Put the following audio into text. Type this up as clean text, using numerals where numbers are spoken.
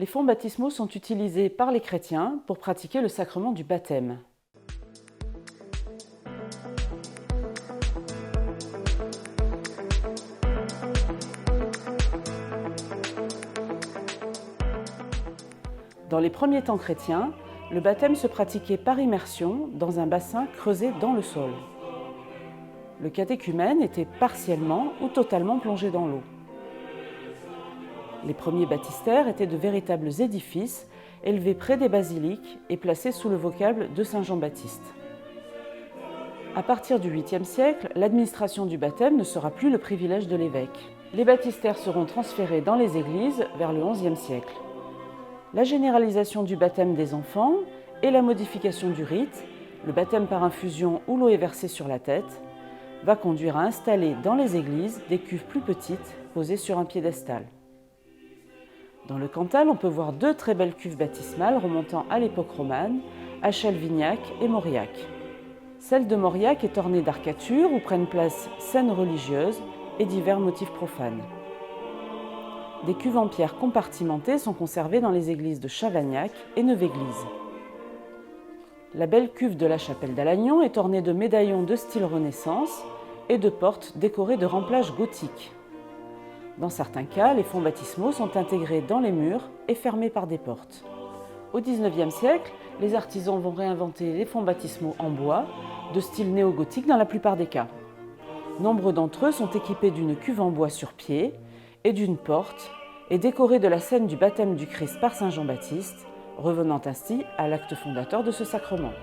Les fonts baptismaux sont utilisés par les chrétiens pour pratiquer le sacrement du baptême. Dans les premiers temps chrétiens, le baptême se pratiquait par immersion dans un bassin creusé dans le sol. Le catéchumène était partiellement ou totalement plongé dans l'eau. Les premiers baptistères étaient de véritables édifices élevés près des basiliques et placés sous le vocable de saint Jean-Baptiste. À partir du 8e siècle, l'administration du baptême ne sera plus le privilège de l'évêque. Les baptistères seront transférés dans les églises vers le 11e siècle. La généralisation du baptême des enfants et la modification du rite, le baptême par infusion où l'eau est versée sur la tête, va conduire à installer dans les églises des cuves plus petites posées sur un piédestal. Dans le Cantal, on peut voir deux très belles cuves baptismales remontant à l'époque romane, à Chalvignac et Mauriac. Celle de Mauriac est ornée d'arcatures où prennent place scènes religieuses et divers motifs profanes. Des cuves en pierre compartimentées sont conservées dans les églises de Chavagnac et Neuve-Église. La belle cuve de la chapelle d'Alagnon est ornée de médaillons de style Renaissance et de portes décorées de remplages gothiques. Dans certains cas, les fonts baptismaux sont intégrés dans les murs et fermés par des portes. Au XIXe siècle, les artisans vont réinventer les fonts baptismaux en bois, de style néo-gothique dans la plupart des cas. Nombre d'entre eux sont équipés d'une cuve en bois sur pied et d'une porte et décorés de la scène du baptême du Christ par saint Jean-Baptiste, revenant ainsi à l'acte fondateur de ce sacrement.